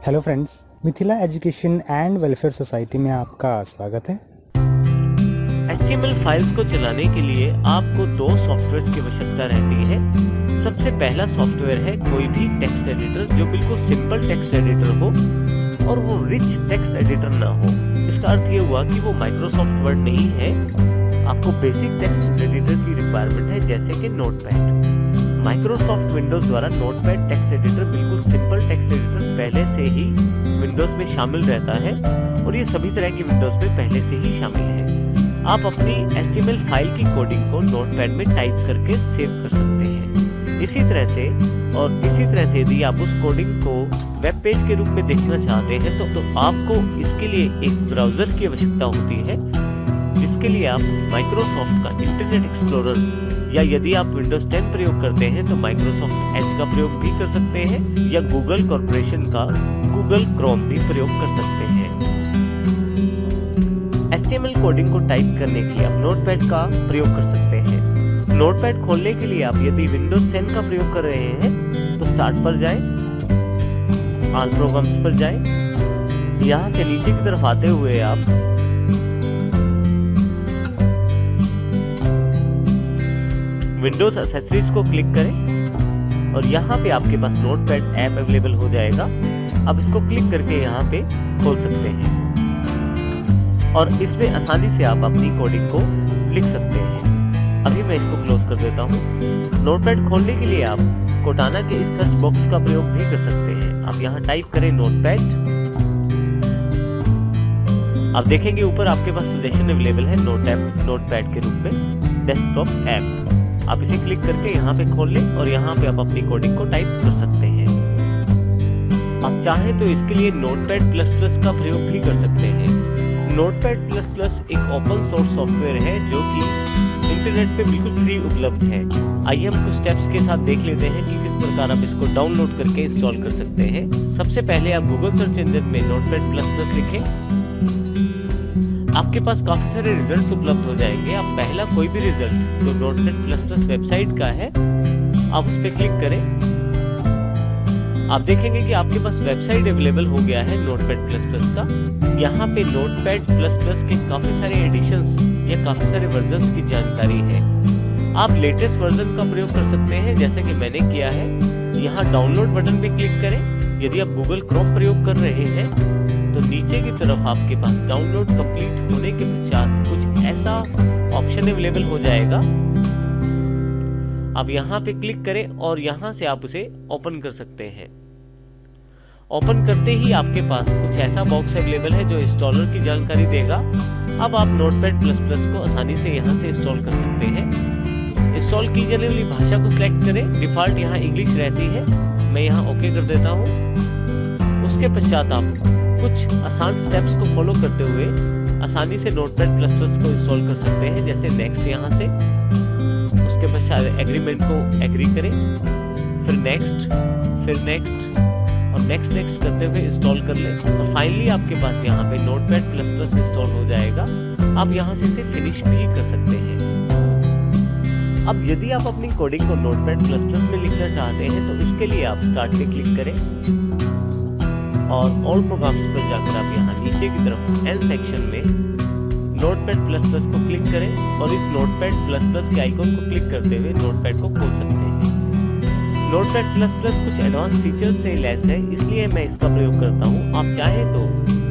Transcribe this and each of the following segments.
Hello friends, Mithila education and welfare society में आपका स्वागत है। HTML फाइल्स को चलाने के लिए आपको दो सॉफ्टवेयर्स की आवश्यकता रहती है। सबसे पहला सॉफ्टवेयर है कोई भी टेक्स्ट एडिटर जो बिल्कुल सिंपल टेक्स्ट एडिटर हो और वो रिच टेक्स्ट एडिटर ना हो। इसका अर्थ ये हुआ कि वो माइक्रोसॉफ्ट वर्ड नहीं है। आपको बेसिक टेक्स्ट एडिटर की रिक्वायरमेंट है, जैसे कि नोटपैड। माइक्रोसॉफ्ट विंडोज द्वारा नोटपैड टेक्स्ट एडिटर बिल्कुल सिंपल टेक्स्ट एडिटर पहले से ही विंडोज में शामिल रहता है और ये सभी तरह की विंडोज में पहले से ही शामिल है। आप अपनी HTML फाइल की कोडिंग को नोटपैड में टाइप करके सेव कर सकते हैं। इसी तरह से यदि आप उस कोडिंग को वेब पेज के रूप में देखना चाहते हैं तो आपको इसके लिए एक ब्राउजर की आवश्यकता होती है, जिसके लिए आप माइक्रोसॉफ्ट का इंटरनेट एक्सप्लोरर या यदि आप विंडोज 10 प्रयोग करते हैं तो माइक्रोसॉफ्ट एज का प्रयोग भी कर सकते हैं या गूगल कॉर्पोरेशन का गूगल क्रोम भी प्रयोग कर सकते हैं। HTML कोडिंग को टाइप करने के लिए आप नोटपैड का प्रयोग कर सकते हैं। नोटपैड खोलने के लिए आप यदि विंडोज 10 का प्रयोग कर रहे हैं तो स्टार्ट पर जाएं, ऑल प्रोग्राम्स पर जाएं। यहाँ से नीचे की तरफ आते हुए आप विंडोज एक्सेसरीज को क्लिक करें और यहाँ पे आपके पास नोटपैड ऐप अवेलेबल हो जाएगा। अब इसको क्लिक करके यहाँ पे खोल सकते हैं और इसमें आसानी से आप अपनी कोडिंग को लिख सकते हैं। अभी मैं इसको क्लोज कर देता हूँ। नोटपैड खोलने के लिए आप कोटाना के इस सर्च बॉक्स का प्रयोग भी कर सकते हैं। आप यहाँ टाइप करें नोटपैड। आप देखेंगे ऊपर आपके पास सजेशन अवेलेबल है नोटपैड के रूप में डेस्कटॉप ऐप। आप इसे क्लिक करके यहाँ पे खोल लें और यहाँ पे आप अपनी कोडिंग को टाइप कर सकते हैं। आप चाहें तो इसके लिए नोटपैड++ का प्रयोग भी कर सकते हैं। नोटपैड++ एक ओपन सोर्स सॉफ्टवेयर है जो कि इंटरनेट पे बिल्कुल फ्री उपलब्ध है। आइए हम कुछ स्टेप्स के साथ देख लेते हैं कि किस प्रकार आप इसको डाउनलोड करके इंस्टॉल कर सकते हैं। सबसे पहले आप गूगल सर्च इंजन में नोटपैड++ लिखें। आपके पास काफी सारे रिजल्ट्स उपलब्ध हो जाएंगे। आप पहला कोई भी रिजल्ट जो नोटपैड++ वेबसाइट का है आप उस पर क्लिक करें। आप देखेंगे कि आपके पास वेबसाइट अवेलेबल हो गया है नोटपैड++ का। यहाँ पे नोटपैड++ के काफी सारे एडिशंस या काफी सारे वर्जन्स की जानकारी है। आप लेटेस्ट वर्जन का प्रयोग कर सकते हैं, जैसे कि मैंने किया है। यहाँ डाउनलोड बटन पे क्लिक करें। यदि आप गूगल क्रोम प्रयोग कर रहे हैं तो नीचे की तरफ आपके पास डाउनलोड कंप्लीट होने के पश्चात कुछ ऐसा ऑप्शन अवेलेबल हो जाएगा। आप यहाँ पे क्लिक करें और यहाँ से आप उसे ओपन कर सकते हैं। ओपन करते ही आपके पास कुछ ऐसा बॉक्स अवेलेबल है जो इंस्टॉलर की जानकारी देगा। अब आप नोटपैड++ को आसानी से यहाँ से इंस्टॉल कर सकते हैं। इंस्टॉल की जाने वाली भाषा को सिलेक्ट करें। डिफॉल्ट यहाँ इंग्लिश रहती है। मैं यहाँ ओके कर देता हूँ। उसके पश्चात आप कुछ आसान स्टेप्स को फॉलो करते हुए आसानी से नोटपैड++ को इंस्टॉल कर सकते हैं, जैसे नेक्स्ट यहाँ से। उसके पश्चात एग्रीमेंट को एग्री करें, फिर नेक्स्ट और नेक्स्ट करते हुए इंस्टॉल कर लें। तो फाइनली आपके पास यहाँ पे नोटपैड++ इंस्टॉल हो जाएगा। आप यहाँ से इसे फिनिश भी कर सकते हैं। अब यदि आप अपनी कोडिंग को नोटपैड++ में लिखना चाहते हैं तो उसके लिए आप स्टार्ट पे क्लिक करें और ऑल प्रोग्राम्स पर जाकर आप यहाँ नीचे की तरफ एन सेक्शन में नोटपैड++ को क्लिक करें और इस नोटपैड++ के आइकॉन को क्लिक करते हुए नोटपैड को खोल सकते हैं। नोटपैड++ कुछ एडवांस फीचर्स से लैस है, इसलिए मैं इसका प्रयोग करता हूँ। आप चाहें तो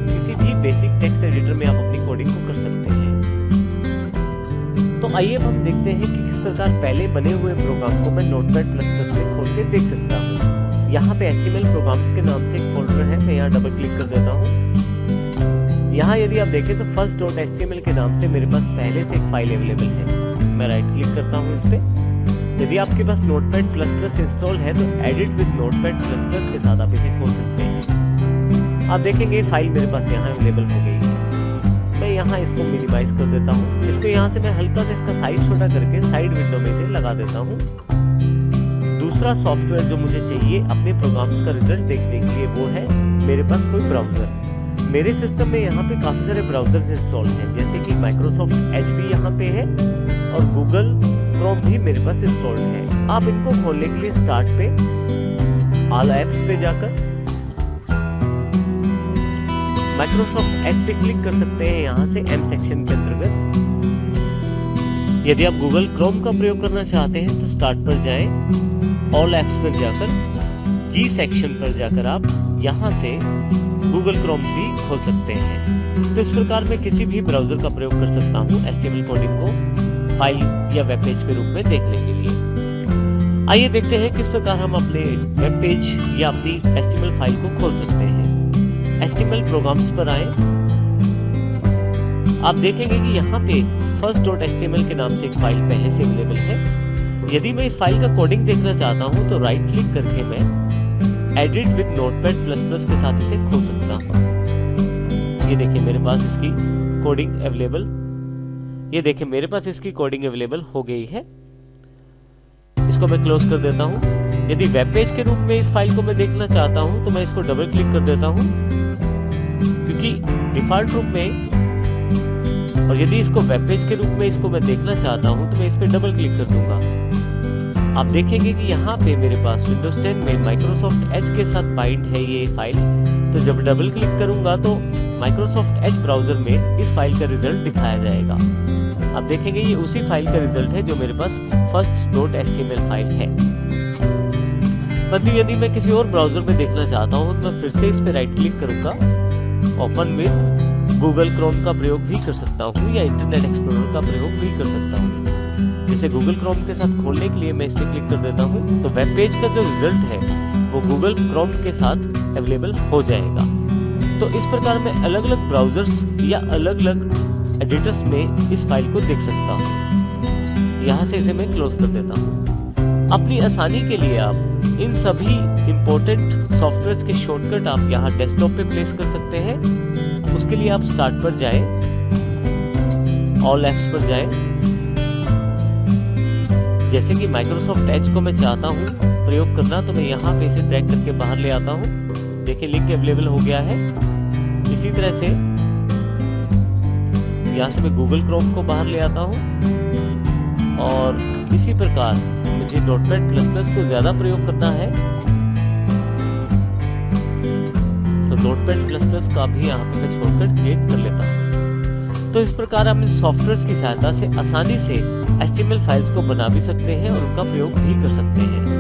किसी भी बेसिक टेक्स्ट एडिटर में आप अपनी कोडिंग को कर सकते हैं। तो आइए अब हम देखते हैं कि किस प्रकार पहले बने हुए प्रोग्राम को मैं नोटपैड++ में खोल के देख सकता हूँ। यहाँ पे HTML प्रोग्राम्स के नाम से एक फोल्डर है। मैं यहाँ डबल क्लिक कर देता हूँ। यहाँ यदि आप देखें तो first.html के नाम से मेरे पास पहले से एक फाइल अवेलेबल है। मैं राइट क्लिक करता हूँ इस पे। यदि आपके पास नोटपैड++ इंस्टॉल है तो एडिट विद नोटपैड++ के साथ आप इसे खोल सकते हैं। आप देखेंगे फाइल मेरे पास यहाँ अवेलेबल हो गई है। मैं यहाँ इसको मिनिमाइज कर देता हूँ। इसको यहाँ से मैं हल्का सा इसका साइज छोटा करके साइड विंडो में से लगा देता हूँ। दूसरा सॉफ्टवेयर जो मुझे चाहिए अपने प्रोग्राम्स का रिजल्ट देखने के लिए वो है मेरे पास कोई ब्राउजर। मेरे सिस्टम में यहाँ पे काफी सारे ब्राउजर्स इंस्टॉल हैं, जैसे कि माइक्रोसॉफ्ट एज भी यहाँ पे है और गूगल क्रोम भी मेरे पास इंस्टॉल्ड है। आप इनको खोलने के लिए स्टार्ट पे ऑल एप्स पे जाकर माइक्रोसॉफ्ट एज पे क्लिक कर सकते हैं यहाँ से एम सेक्शन के अंतर्गत। यदि आप गूगल क्रोम का प्रयोग करना चाहते हैं तो स्टार्ट पर जाएं, ऑल एप्स पर जाकर जी सेक्शन पर जाकर आप यहाँ से गूगल क्रोम भी खोल सकते हैं। तो इस प्रकार मैं किसी भी ब्राउजर का प्रयोग कर सकता हूँ HTML कोडिंग को फाइल या वेब पेज के रूप में देखने के लिए। आइए देखते हैं किस प्रकार हम अपने वेब पेज या अपनी HTML फाइल को खोल सकते हैं। HTML प्रोग्राम्स पर आए, आप देखेंगे कि यहाँ पे first.html के नाम से एक फाइल पहले से अवेलेबल है। यदि मैं इस फाइल का कोडिंग देखना चाहता हूँ तो राइट क्लिक करके मैं एडिट विद नोटपैड++ के साथ इसे खोल सकता हूँ। ये देखिए मेरे पास इसकी कोडिंग अवेलेबल, ये देखिए मेरे पास इसकी कोडिंग अवेलेबल हो गई है। इसको मैं क्लोज कर देता हूँ। यदि वेब पेज के रूप में इस फाइल को मैं देखना चाहता हूँ तो मैं इसको डबल क्लिक कर देता हूँ, क्योंकि डिफॉल्ट रूप में, और यदि इसको वेब पेज के रूप में इसको मैं देखना चाहता हूं तो मैं इस पे डबल क्लिक कर दूंगा। आप देखेंगे कि यहाँ पे मेरे पास Windows 10 में Microsoft Edge के साथ बाइंड है ये फाइल। तो जब डबल क्लिक करूंगा तो Microsoft Edge ब्राउजर में इस फाइल का रिजल्ट दिखाया जाएगा। आप देखेंगे ये उसी फाइल का रिजल्ट है जो मेरे पास first.html फाइल है। परंतु यदि मैं किसी और ब्राउजर में देखना चाहता हूँ तो मैं फिर से इस पे राइट क्लिक करूंगा, ओपन विद गूगल क्रोम का प्रयोग भी कर सकता हूँ या इंटरनेट एक्सप्लोरर का प्रयोग भी कर सकता हूँ। जैसे गूगल क्रोम के साथ खोलने के लिए मैं इस पर क्लिक कर देता हूँ तो वेब पेज का जो रिजल्ट है वो गूगल क्रोम के साथ अवेलेबल हो जाएगा। तो इस प्रकार मैं अलग अलग ब्राउजर्स या अलग अलग एडिटर्स में इस फाइल को देख सकता हूँ। यहाँ से इसे मैं क्लोज कर देता हूँ। अपनी आसानी के लिए आप इन सभी इम्पोर्टेंट सॉफ्टवेयर के शॉर्टकट आप यहाँ डेस्कटॉप पे प्लेस कर सकते हैं। उसके लिए आप स्टार्ट पर जाएं, ऑल एप्स पर जाएं। जैसे कि माइक्रोसॉफ्ट एज को मैं चाहता हूं प्रयोग करना तो मैं यहाँ पे इसे ड्रैग करके बाहर ले आता हूं। देखिए लिंक अवेलेबल हो गया है। इसी तरह से यहाँ से मैं गूगल क्रोम को बाहर ले आता हूं और इसी प्रकार मुझे नोटपैड++ को ज्यादा प्रयोग करना है तो नोटपैड++ का भी यहाँ पे मैं शॉर्टकट क्रिएट कर लेता हूँ। तो इस प्रकार हम इन सॉफ्टवेयर्स की सहायता से आसानी से HTML फाइल्स को बना भी सकते हैं और उनका प्रयोग भी कर सकते हैं।